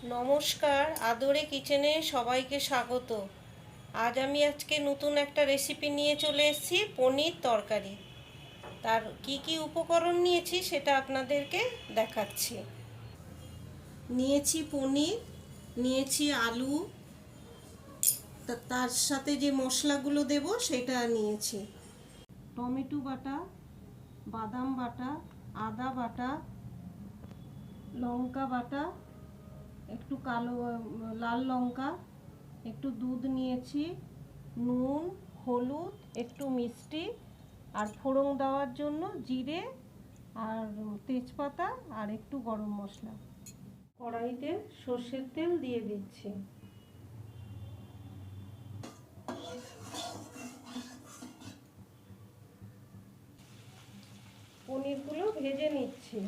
নমস্কার, আদরে কিচেনে সবাইকে স্বাগত। আজকে নতুন একটা রেসিপি নিয়ে চলে এসেছি, পনির তরকারি। তার কি উপকরণ নিয়েছি সেটা আপনাদেরকে দেখাচ্ছি। নিয়েছি পনির, নিয়েছি আলু, তার সাথে যে মশলাগুলো দেব সেটা নিয়েছি। টমেটো বাটা, বাদাম বাটা, আদা বাটা, লঙ্কা বাটা, একটু লাল লঙ্কা, একটু দুধ নিয়েছি, নুন, হলুদ, একটু মিষ্টি, আর ফোড়ন দেওয়ার জন্য জিরে আর তেজপাতা আর একটু গরম মশলা। কড়াইতে সর্ষের তেল দিয়ে দিচ্ছি। পনিরগুলো ভেজে নিচ্ছি।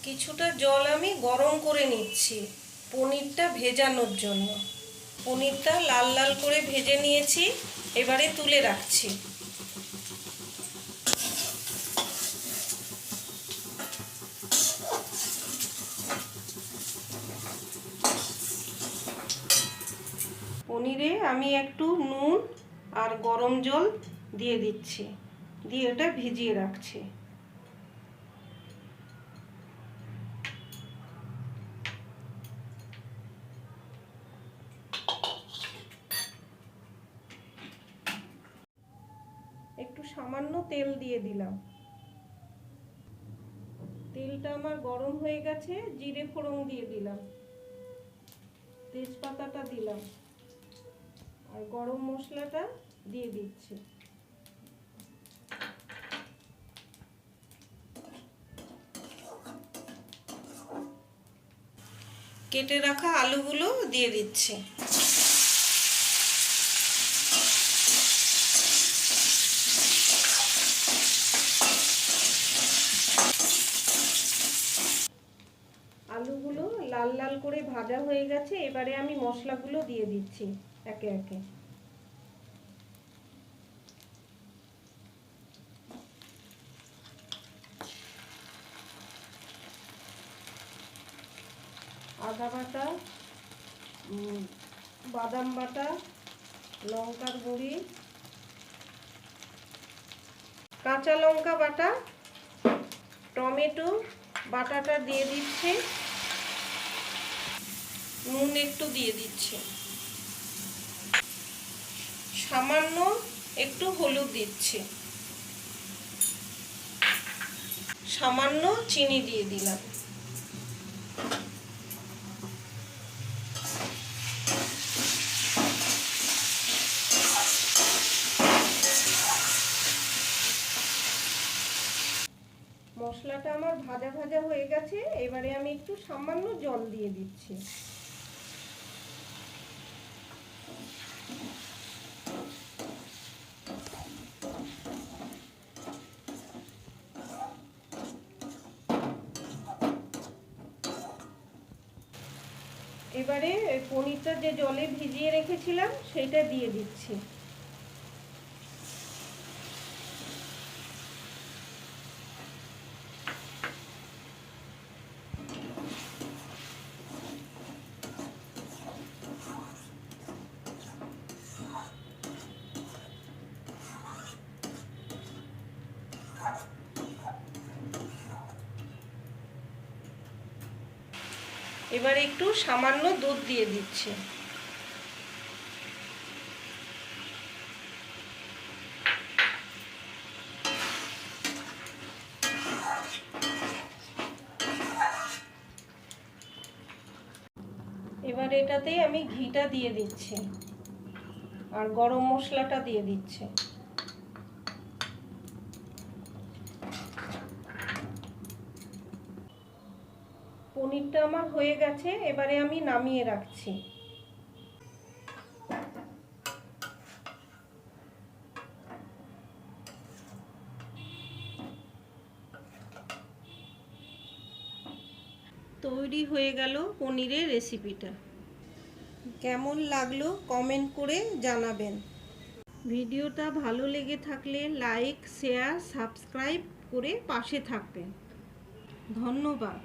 কিছুটা জল আমি গরম করে নিচ্ছি পনিরটা ভেজানোর জন্য। পনিরটা লাল লাল করে ভেজে নিয়েছি, এবারে তুলে রাখছি। পনিরে আমি একটু নুন আর গরম জল দিয়ে দিচ্ছি, দিয়ে এটা ভিজিয়ে রাখছি। একটু সামান্য তেল দিয়ে দিলাম। তেলটা আমার গরম হয়ে গেছে, জিরে ফোড়ন দিয়ে দিলাম, তেজপাতাটা দিলাম আর গরম মশলাটা দিয়ে দিচ্ছি। কেটে রাখা আলুগুলো দিয়ে দিচ্ছি। আলুগুলো লাল লাল করে ভাজা হয়ে গেছে, এবারে আমি মশলাগুলো দিয়ে দিচ্ছি একে একে। আদা বাটা, বাদাম বাটা, লঙ্কার গুঁড়ি, কাঁচা লঙ্কা বাটা, টমেটো বাটাটা দিয়ে দিচ্ছি, নুন একটু দিয়ে দিচ্ছি, সামান্য একটু হলুদ দিচ্ছি, সামান্য চিনি দিয়ে দিলাম। মশলাটা আমার ভাজা ভাজা হয়ে গেছে, এবারে আমি একটু সামান্য জল দিয়ে দিচ্ছি। এবারে পনিরটা যে জলে ভিজিয়ে রেখেছিলাম সেটা দিয়ে দিচ্ছি। এবার একটু সামান্য দুধ দিয়ে দিচ্ছি। এবার এটাতেই আমি ঘিটা দিয়ে দিচ্ছি আর গরম মশলাটা দিয়ে দিচ্ছি। পনিরটা আমার হয়ে গেছে, এবারে আমি নামিয়ে রাখছি। তৈরি হয়ে গেল পনিরের রেসিপিটা। কেমন লাগলো কমেন্ট করে জানাবেন। ভিডিওটা ভালো লেগে থাকলে লাইক, শেয়ার, সাবস্ক্রাইব করে পাশে থাকবেন। ধন্যবাদ।